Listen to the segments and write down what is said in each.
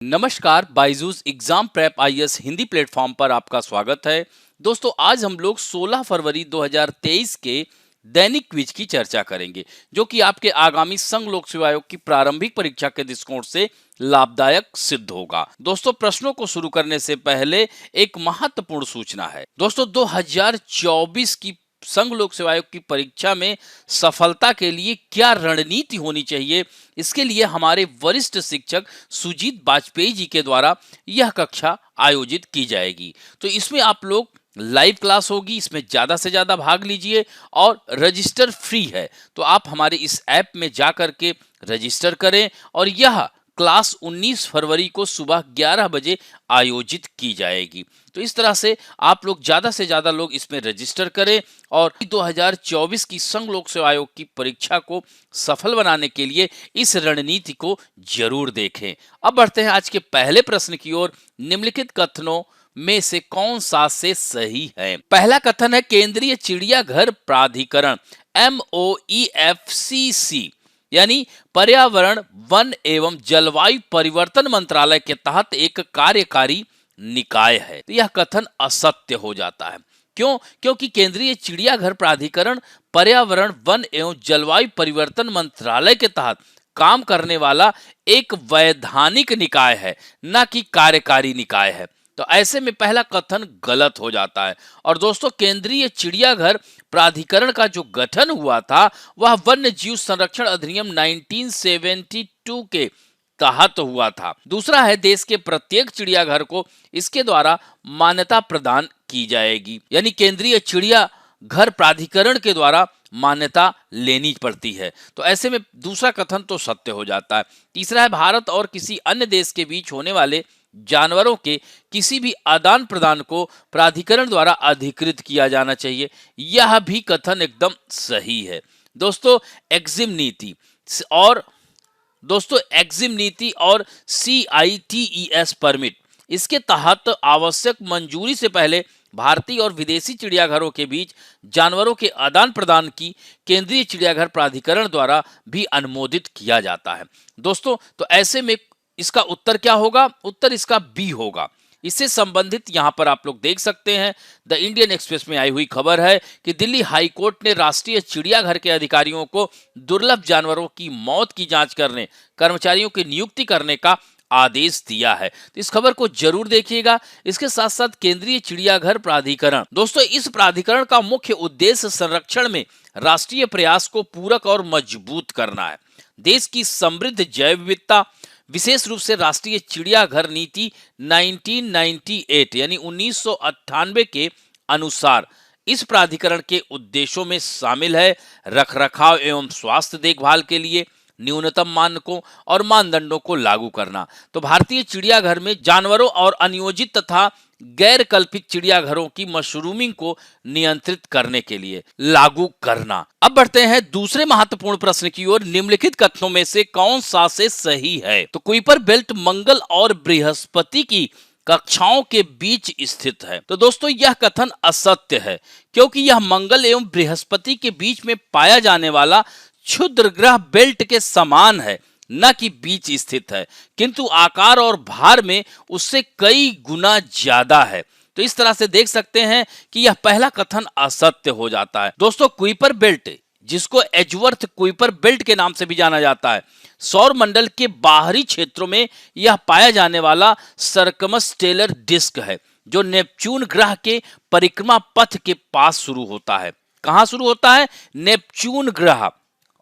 नमस्कार, Byju's exam prep IAS Hindi platform पर आपका स्वागत है। दोस्तों, आज हम लोग 16 फरवरी 2023 के दैनिक क्विज की चर्चा करेंगे, जो कि आपके आगामी संघ लोक सेवा आयोग की प्रारंभिक परीक्षा के दृष्टिकोण से लाभदायक सिद्ध होगा। दोस्तों, प्रश्नों को शुरू करने से पहले एक महत्वपूर्ण सूचना है। दोस्तों, 2024 की संघ लोक सेवा आयोग की परीक्षा में सफलता के लिए क्या रणनीति होनी चाहिए, इसके लिए हमारे वरिष्ठ शिक्षक सुजीत वाजपेयी जी के द्वारा यह कक्षा आयोजित की जाएगी। तो इसमें आप लोग लाइव क्लास होगी, इसमें ज्यादा से ज्यादा भाग लीजिए और रजिस्टर फ्री है। तो आप हमारे इस ऐप में जा करके रजिस्टर करें और यह क्लास 19 फरवरी को सुबह 11 बजे आयोजित की जाएगी। तो इस तरह से आप लोग ज्यादा से ज्यादा लोग इसमें रजिस्टर करें और 2024 की संघ लोक सेवा आयोग की परीक्षा को सफल बनाने के लिए इस रणनीति को जरूर देखें। अब बढ़ते हैं आज के पहले प्रश्न की ओर। निम्नलिखित कथनों में से कौन सा से सही है? पहला कथन है केंद्रीय चिड़ियाघर प्राधिकरण MOEFCC यानी पर्यावरण, वन एवं जलवायु परिवर्तन मंत्रालय के तहत एक कार्यकारी निकाय है। तो यह कथन असत्य हो जाता है। क्यों? क्योंकि केंद्रीय चिड़ियाघर प्राधिकरण पर्यावरण, वन एवं जलवायु परिवर्तन मंत्रालय के तहत काम करने वाला एक वैधानिक निकाय है, न कि कार्यकारी निकाय है। तो ऐसे में पहला कथन गलत हो जाता है। और दोस्तों, केंद्रीय चिड़ियाघर प्राधिकरण का जो गठन हुआ था वह वन्य जीव संरक्षण अधिनियम 1972 के तहत हुआ था। दूसरा है देश के प्रत्येक चिड़ियाघर को इसके द्वारा मान्यता प्रदान की जाएगी, यानी केंद्रीय चिड़ियाघर प्राधिकरण के द्वारा मान्यता लेनी पड़ती है। तो ऐसे में दूसरा कथन तो सत्य हो जाता है। तीसरा है भारत और किसी अन्य देश के बीच होने वाले जानवरों के किसी भी आदान प्रदान को प्राधिकरण द्वारा अधिकृत किया जाना चाहिए। यह भी कथन एकदम सही है। दोस्तों, एग्जिम नीति और CITES परमिट, इसके तहत आवश्यक मंजूरी से पहले भारतीय और विदेशी चिड़ियाघरों के बीच जानवरों के आदान प्रदान की केंद्रीय चिड़ियाघर प्राधिकरण द्वारा भी अनुमोदित किया जाता है। दोस्तों, तो ऐसे में इसका उत्तर क्या होगा? उत्तर इसका बी होगा। इससे संबंधित यहां पर आप लोग देख सकते हैं, द इंडियन एक्सप्रेस में आई हुई खबर है कि दिल्ली हाई कोर्ट ने राष्ट्रीय चिड़ियाघर के अधिकारियों को दुर्लभ जानवरों की मौत की जांच करने कर्मचारियों की नियुक्ति करने का आदेश दिया है। तो इस खबर को जरूर देखिएगा। इसके साथ साथ केंद्रीय चिड़ियाघर प्राधिकरण, दोस्तों, इस प्राधिकरण का मुख्य उद्देश्य संरक्षण में राष्ट्रीय प्रयास को पूरक और मजबूत करना है। देश की समृद्ध जैव विविधता, विशेष रूप से राष्ट्रीय चिड़ियाघर नीति 1998 यानी 1998 के अनुसार इस प्राधिकरण के उद्देश्यों में शामिल है रखरखाव एवं स्वास्थ्य देखभाल के लिए न्यूनतम मानकों और मानदंडों को लागू करना। तो भारतीय चिड़ियाघर में जानवरों और अनियोजित तथा गैर कल्पित चिड़ियाघरों की मशरूमिंग को नियंत्रित करने के लिए लागू करना। अब बढ़ते हैं दूसरे महत्वपूर्ण प्रश्न की ओर। निम्नलिखित कथनों में से कौन सा से सही है? तो कुइपर बेल्ट मंगल और बृहस्पति की कक्षाओं के बीच स्थित है। तो दोस्तों, यह कथन असत्य है, क्योंकि यह मंगल एवं बृहस्पति के बीच में पाया जाने वाला क्षुद्र ग्रह बेल्ट के समान है, न कि बीच स्थित है, किंतु आकार और भार में उससे कई गुना ज्यादा है। तो इस तरह से देख सकते हैं कि यह पहला कथन असत्य हो जाता है। दोस्तों, कुइपर बेल्ट, जिसको एजवर्थ कुइपर बेल्ट के नाम से भी जाना जाता है, सौर मंडल के बाहरी क्षेत्रों में यह पाया जाने वाला सर्कमस्टेलर डिस्क है, जो नेपच्यून ग्रह के परिक्रमा पथ के पास शुरू होता है। कहां शुरू होता है? नेपच्यून ग्रह।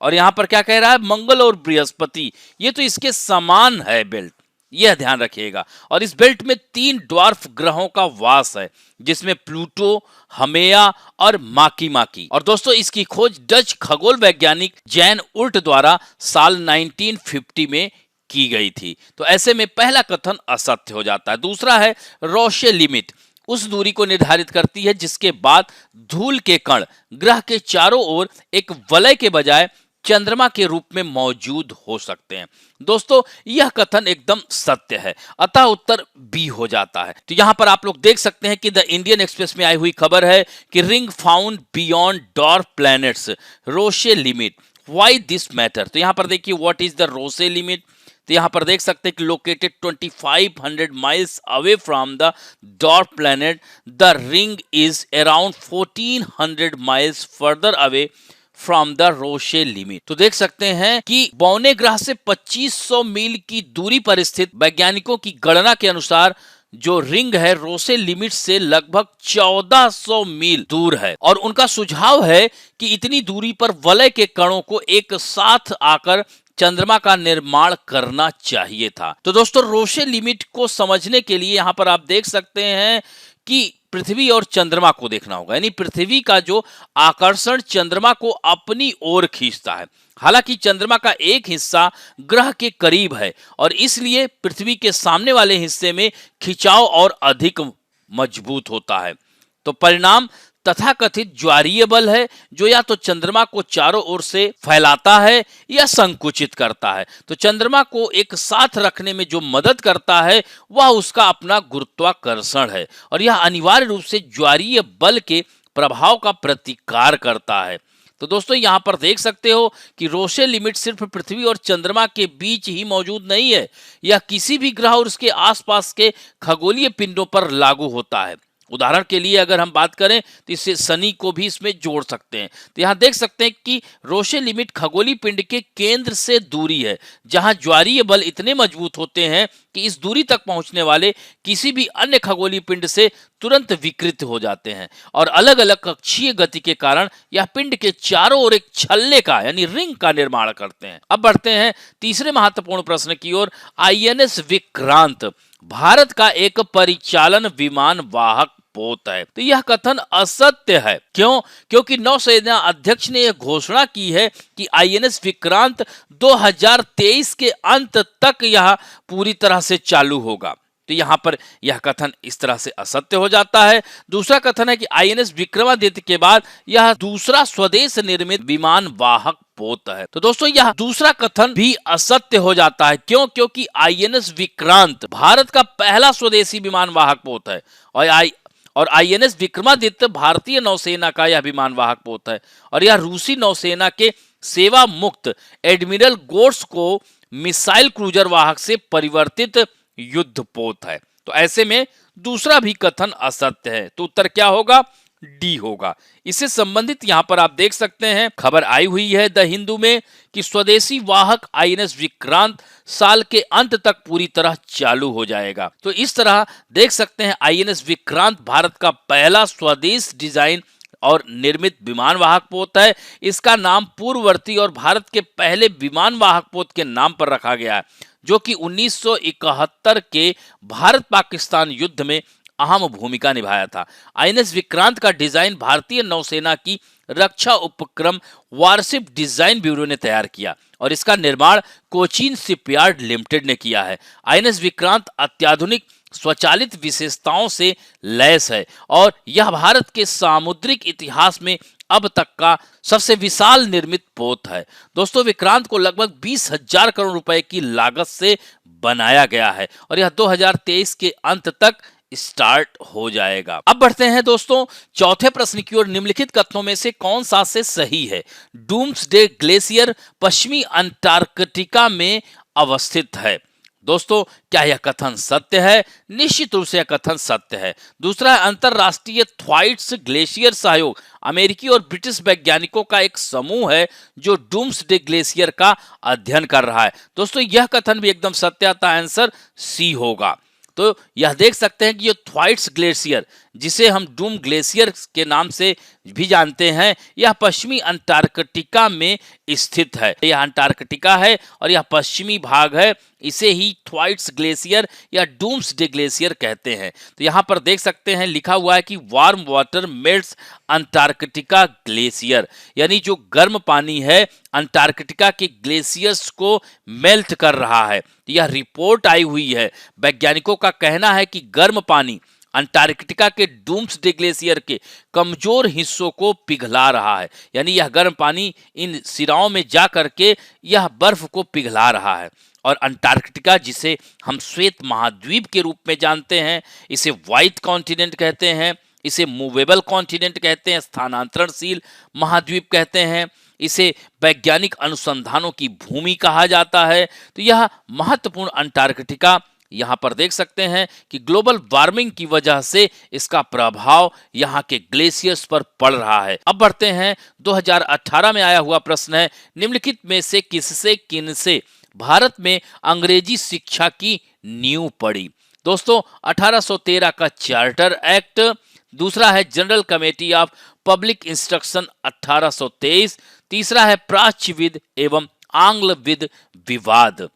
और यहां पर क्या कह रहा है? मंगल और बृहस्पति, ये तो इसके समान है बेल्ट, यह ध्यान रखिएगा। और इस बेल्ट में 3 ड्वार्फ ग्रहों का वास है, जिसमें प्लूटो, हमेया और माकी। और दोस्तों, इसकी खोज डच खगोल वैज्ञानिक जैन उर्ट द्वारा साल 1950 में की गई थी। तो ऐसे में पहला कथन असत्य हो जाता है। दूसरा है रोशे लिमिट, उस दूरी को निर्धारित करती है जिसके बाद धूल के कण ग्रह के चारों ओर एक वलय के बजाय चंद्रमा के रूप में मौजूद हो सकते हैं। दोस्तों, यह कथन एकदम सत्य है, अतः उत्तर बी हो जाता है। तो यहां पर आप लोग देख सकते हैं कि द इंडियन एक्सप्रेस में आई हुई खबर है कि ring found beyond dwarf planets Roche limit, why this matter. तो यहां पर देखिए, what is the Roche limit, तो यहाँ पर देख सकते हैं कि located 2500 miles away from the dot planet, the ring is around 1400 miles further away from the Roche limit. तो देख सकते हैं कि बौने ग्रह से 2500 मील की दूरी पर स्थित वैज्ञानिकों की गणना के अनुसार जो रिंग है रोसे लिमिट से लगभग 1400 मील दूर है, और उनका सुझाव है कि इतनी दूरी पर वलय के कणों को एक साथ आकर चंद्रमा का निर्माण करना चाहिए था। तो दोस्तों, रोशे लिमिट को समझने के लिए यहाँ पर आप देख सकते हैं कि पृथ्वी और चंद्रमा को देखना होगा, यानी पृथ्वी का जो आकर्षण चंद्रमा को अपनी ओर खींचता है। हालांकि चंद्रमा का एक हिस्सा ग्रह के करीब है और इसलिए पृथ्वी के सामने वाले हिस्से में खिंचाव और अधिक मजबूत होता है। तो परिणाम तथाकथित ज्वारीय बल है, जो या तो चंद्रमा को चारों ओर से फैलाता है या संकुचित करता है। तो चंद्रमा को एक साथ रखने में जो मदद करता है वह उसका अपना गुरुत्वाकर्षण है, और यह अनिवार्य रूप से ज्वारीय बल के प्रभाव का प्रतिकार करता है। तो दोस्तों, यहाँ पर देख सकते हो कि रोशे लिमिट सिर्फ पृथ्वी और चंद्रमा के बीच ही मौजूद नहीं है, यह किसी भी ग्रह और उसके आसपास के खगोलीय पिंडों पर लागू होता है। उदाहरण के लिए अगर हम बात करें तो इससे शनि को भी इसमें जोड़ सकते हैं। तो यहाँ देख सकते हैं कि रोशे लिमिट खगोलीय पिंड के केंद्र से दूरी है, जहां ज्वारीय बल इतने मजबूत होते हैं कि इस दूरी तक पहुंचने वाले किसी भी अन्य खगोलीय पिंड से तुरंत विकृत हो जाते हैं, और अलग अलग कक्षीय गति के कारण यह पिंड के चारों ओर एक छल्ले का यानी रिंग का निर्माण करते हैं। अब बढ़ते हैं तीसरे महत्वपूर्ण प्रश्न की ओर। आईएनएस विक्रांत भारत का एक परिचालन विमान वाहक पोत है। तो यह कथन असत्य है। क्यों? क्योंकि नौसेना अध्यक्ष ने यह घोषणा की है कि आईएनएस विक्रांत 2023 के अंत तक यह पूरी तरह से चालू होगा। तो यहाँ पर यह कथन इस तरह से असत्य हो जाता है। दूसरा कथन है कि आईएनएस विक्रमादित्य के बाद यह दूसरा स्वदेश निर्मित विमान वाहक पोत है। तो दोस्तों, यह दूसरा कथन भी असत्य हो जाता है। क्यों? क्योंकि आईएनएस विक्रांत भारत का पहला स्वदेशी विमान वाहक पोत है, और आईएनएस विक्रमादित्य भारतीय नौसेना का यह विमान वाहक पोत है, और यह रूसी नौसेना के सेवा मुक्त एडमिरल गोर्स को मिसाइल क्रूजर वाहक से परिवर्तित युद्ध पोत है। तो ऐसे में दूसरा भी कथन असत्य है। तो उत्तर क्या होगा? डी होगा। इससे संबंधित यहां पर आप देख सकते हैं खबर आई हुई है द हिंदू में कि स्वदेशी वाहक आईएनएस विक्रांत साल के अंत तक पूरी तरह चालू हो जाएगा। तो इस तरह देख सकते हैं आईएनएस विक्रांत भारत का पहला स्वदेश डिजाइन और निर्मित विमान वाहक पोत है। इसका नाम पूर्ववर्ती और भारत के पहले विमान वाहक पोत के नाम पर रखा गया है, जो कि 1971 के भारत पाकिस्तान युद्ध में अहम भूमिका निभाया था। आईएनएस विक्रांत का डिजाइन भारतीय नौसेना की रक्षा उपक्रम वारशिप डिजाइन ब्यूरो ने तैयार किया, और इसका निर्माण कोचीन शिपयार्ड लिमिटेड ने किया है। आईएनएस विक्रांत अत्याधुनिक स्वचालित विशेषताओं से लैस है, और यह भारत के सामुद्रिक इतिहास में अब तक का सबसे विशाल निर्मित पोत है। दोस्तों, विक्रांत को लगभग 20,000 करोड़ रुपए की लागत से बनाया गया है, और यह 2023 के अंत तक स्टार्ट हो जाएगा। अब बढ़ते हैं दोस्तों चौथे प्रश्न की ओर। निम्नलिखित कथनों में से कौन सा से सही है? डूम्सडे ग्लेशियर पश्चिमी अंटार्कटिका में अवस्थित है। दोस्तों, क्या यह कथन सत्य है? निश्चित रूप से यह कथन सत्य है। दूसरा है अंतरराष्ट्रीय थ्वाइट्स ग्लेशियर सहयोग अमेरिकी और ब्रिटिश वैज्ञानिकों का एक समूह है जो डूम्सडे ग्लेशियर का अध्ययन कर रहा है। दोस्तों, यह कथन भी एकदम सत्य आता है, आंसर सी होगा। तो यह देख सकते हैं कि ये थ्वाइट्स ग्लेशियर, जिसे हम डूम ग्लेशियर के नाम से भी जानते हैं, यह पश्चिमी अंटार्कटिका में स्थित है। यह अंटार्कटिका है और यह पश्चिमी भाग है, इसे ही थ्वाइट्स ग्लेशियर या डूम्सडे ग्लेशियर कहते हैं। तो यहाँ पर देख सकते हैं लिखा हुआ है कि warm water melts Antarctica glacier, यानी जो गर्म पानी है अंटार्कटिका के ग्लेशियर्स को मेल्ट कर रहा है। यह रिपोर्ट आई हुई है। वैज्ञानिकों का कहना है कि गर्म पानी अंटार्कटिका के डूम्सडे ग्लेशियर के कमजोर हिस्सों को पिघला रहा है, यानी यह गर्म पानी इन सिराओं में जा करके यह बर्फ को पिघला रहा है। और अंटार्कटिका, जिसे हम श्वेत महाद्वीप के रूप में जानते हैं, इसे व्हाइट कॉन्टिनेंट कहते हैं, इसे मूवेबल कॉन्टिनेंट कहते हैं, स्थानांतरणशील महाद्वीप कहते हैं, इसे वैज्ञानिक अनुसंधानों की भूमि कहा जाता है। तो यह महत्वपूर्ण अंटार्कटिका, यहाँ पर देख सकते हैं कि ग्लोबल वार्मिंग की वजह से इसका प्रभाव यहाँ के ग्लेशियर्स पर पड़ रहा है। अब बढ़ते हैं 2018 में आया हुआ प्रश्न है, निम्नलिखित में से किससे किनसे भारत में अंग्रेजी शिक्षा की नींव पड़ी। दोस्तों 1813 का चार्टर एक्ट, दूसरा है general committee of public instruction 1823, तीसरा है प्राच्यविद एवं आंग्लविद विवाद।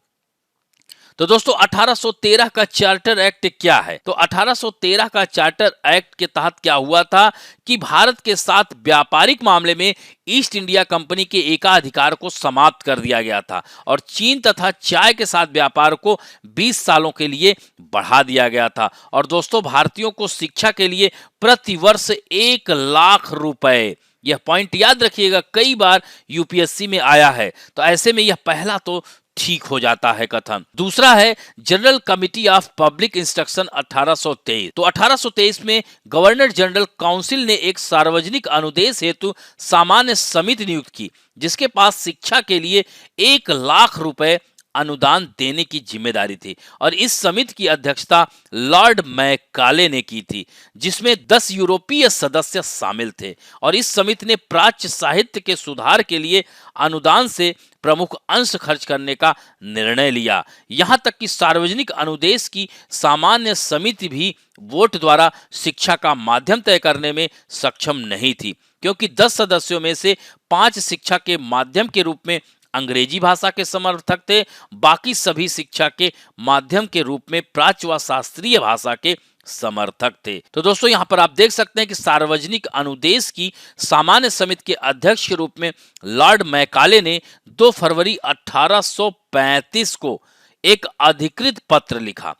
तो दोस्तों 1813 का चार्टर एक्ट क्या है? तो 1813 का चार्टर एक्ट के तहत क्या हुआ था कि भारत के साथ व्यापारिक मामले में ईस्ट इंडिया कंपनी के एकाधिकार को समाप्त कर दिया गया था और चीन तथा चाय के साथ व्यापार को 20 सालों के लिए बढ़ा दिया गया था। और दोस्तों भारतीयों को शिक्षा के लिए प्रतिवर्ष 1 लाख रुपए, यह पॉइंट याद रखिएगा, कई बार यूपीएससी में आया है, तो ऐसे में यह पहला तो ठीक हो जाता है कथन। दूसरा है general committee of public instruction 1823। तो 1823 में गवर्नर जनरल काउंसिल ने एक सार्वजनिक अनुदेश हेतु सामान्य समिति नियुक्त की, जिसके पास शिक्षा के लिए 1 लाख रुपए अनुदान देने की जिम्मेदारी थी। और इस समिति की अध्यक्षता लॉर्ड मैकाले ने की थी, जिसमें 10 यूरोपीय सदस्य शामिल थे। और इस समिति ने प्राच्य साहित्य के सुधार के लिए अनुदान से प्रमुख अंश खर्च करने का निर्णय लिया। यहाँ तक कि सार्वजनिक अनुदेश की सामान्य समिति भी वोट द्वारा शिक्षा का माध्यम तय करने में सक्षम नहीं थी, क्योंकि 10 सदस्यों में से 5 शिक्षा के माध्यम के रूप में अंग्रेजी भाषा के समर्थक थे, बाकी सभी शिक्षा के माध्यम के रूप में प्राच्य व शास्त्रीय भाषा के समर्थक थे। तो दोस्तों यहाँ पर आप देख सकते हैं कि सार्वजनिक अनुदेश की सामान्य समिति के अध्यक्ष के रूप में लॉर्ड मैकाले ने 2 फरवरी 1835 को एक अधिकृत पत्र लिखा,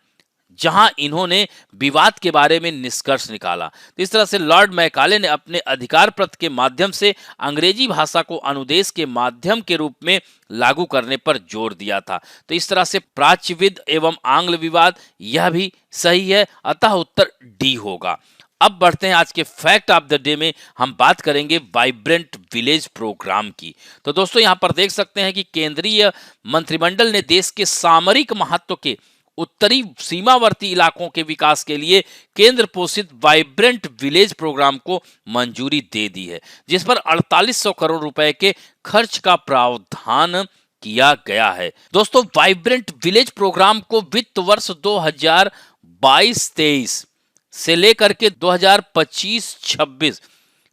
जहां इन्होंने विवाद के बारे में निष्कर्ष निकाला। तो इस तरह से लॉर्ड मैकाले ने अपने अधिकार पत्र के माध्यम से अंग्रेजी भाषा को अनुदेश के माध्यम के रूप में लागू करने पर जोर दिया था। तो इस तरह से प्राच्यविद एवं आंग्ल विवाद, यह भी सही है, अतः उत्तर डी होगा। अब बढ़ते हैं आज के फैक्ट ऑफ द डे में, हम बात करेंगे वाइब्रेंट विलेज प्रोग्राम की। तो दोस्तों यहाँ पर देख सकते हैं कि केंद्रीय मंत्रिमंडल ने देश के सामरिक महत्व के उत्तरी सीमावर्ती इलाकों के विकास के लिए केंद्र पोषित वाइब्रेंट विलेज प्रोग्राम को मंजूरी दे दी है, जिस पर 4800 करोड़ रुपए के खर्च का प्रावधान किया गया है। दोस्तों वाइब्रेंट विलेज प्रोग्राम को वित्त वर्ष 2022-23 से लेकर के 2025-26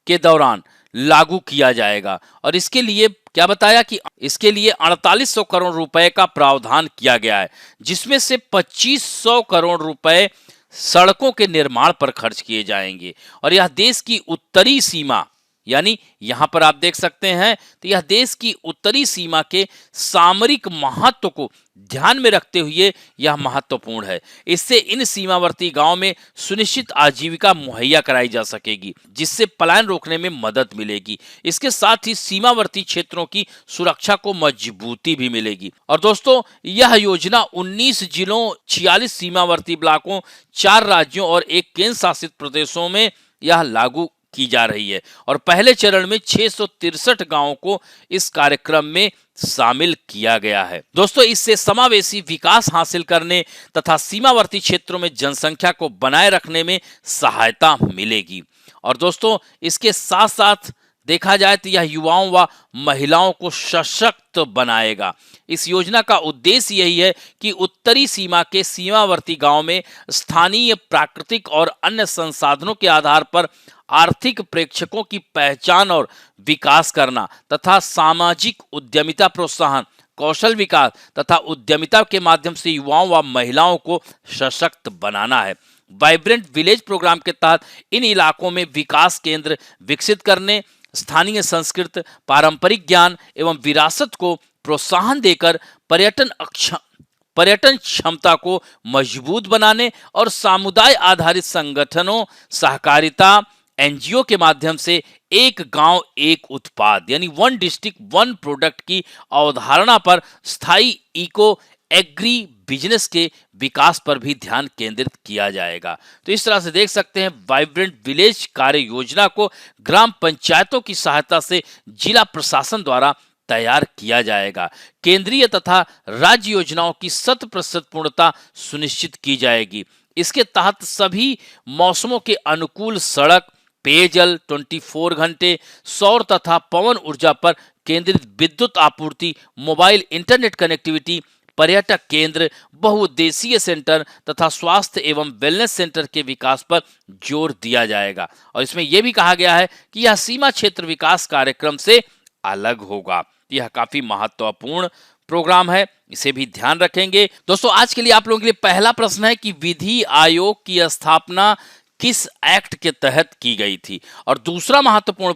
के दौरान लागू किया जाएगा। और इसके लिए क्या बताया कि इसके लिए 4800 करोड़ रुपए का प्रावधान किया गया है, जिसमें से 2500 करोड़ रुपए सड़कों के निर्माण पर खर्च किए जाएंगे। और यह देश की उत्तरी सीमा, यानी यहां पर आप देख सकते हैं, तो यह देश की उत्तरी सीमा के सामरिक महत्व को ध्यान में रखते हुए यह महत्वपूर्ण है। इससे इन सीमावर्ती गांवों में सुनिश्चित आजीविका मुहैया कराई जा सकेगी, जिससे पलायन रोकने में मदद मिलेगी। इसके साथ ही सीमावर्ती क्षेत्रों की सुरक्षा को मजबूती भी मिलेगी। और दोस्तों यह योजना 19 जिलों, 46 सीमावर्ती ब्लॉकों, 4 राज्यों और 1 केंद्र शासित प्रदेशों में यह लागू की जा रही है। और पहले चरण में 663 गांवों को इस कार्यक्रम में शामिल किया गया है। दोस्तों इससे समावेशी विकास हासिल करने तथा सीमावर्ती क्षेत्रों में जनसंख्या को बनाए रखने में सहायता मिलेगी। और दोस्तों इसके साथ साथ देखा जाए तो यह युवाओं व महिलाओं को सशक्त बनाएगा। इस योजना का उद्देश्य यही है कि उत्तरी सीमा के सीमावर्ती गांवों में स्थानीय प्राकृतिक और अन्य संसाधनों के आधार पर आर्थिक प्रेक्षकों की पहचान और विकास करना तथा सामाजिक उद्यमिता प्रोत्साहन, कौशल विकास तथा उद्यमिता के माध्यम से युवाओं व महिलाओं को सशक्त बनाना है। वाइब्रेंट विलेज प्रोग्राम के तहत इन इलाकों में विकास केंद्र विकसित करने, स्थानीय संस्कृति, पारंपरिक ज्ञान एवं विरासत को प्रोत्साहन देकर पर्यटन क्षमता को मजबूत बनाने और समुदाय आधारित संगठनों, सहकारिता, एनजीओ के माध्यम से एक गांव एक उत्पाद, यानी 1 डिस्ट्रिक्ट 1 प्रोडक्ट की अवधारणा पर स्थायी इको एग्री बिजनेस के विकास पर भी ध्यान केंद्रित किया जाएगा। तो इस तरह से देख सकते हैं वाइब्रेंट विलेज कार्य योजना को ग्राम पंचायतों की सहायता से जिला प्रशासन द्वारा तैयार किया जाएगा। केंद्रीय तथा राज्य योजनाओं की 100% पूर्णता सुनिश्चित की जाएगी। इसके तहत सभी मौसमों के अनुकूल सड़क, पेयजल, 24 घंटे सौर तथा पवन ऊर्जा पर केंद्रित विद्युत आपूर्ति, मोबाइल इंटरनेट कनेक्टिविटी, पर्यटक केंद्र, बहुउद्देशीय सेंटर तथा स्वास्थ्य एवं वेलनेस सेंटर के विकास पर जोर दिया जाएगा। और इसमें यह भी कहा गया है कि यह सीमा क्षेत्र विकास कार्यक्रम से अलग होगा। यह काफी महत्वपूर्ण प्रोग्राम है, इसे भी ध्यान रखेंगे। दोस्तों, आज के लिए आप लोगों के लिए पहला प्रश्न है कि विधि आयोग की स्थापना किस एक्ट के तहत की गई थी? और दूसरा महत्वपूर्ण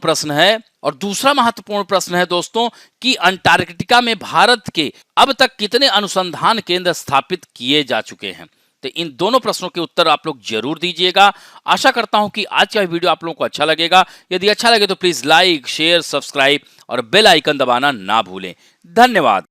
प्रश्न है दोस्तों कि अंटार्कटिका में भारत के अब तक कितने अनुसंधान केंद्र स्थापित किए जा चुके हैं? तो इन दोनों प्रश्नों के उत्तर आप लोग जरूर दीजिएगा। आशा करता हूं कि आज का वीडियो आप लोगों को अच्छा लगेगा। यदि अच्छा लगे तो प्लीज लाइक, शेयर, सब्सक्राइब और बेल आइकन दबाना ना भूलें। धन्यवाद।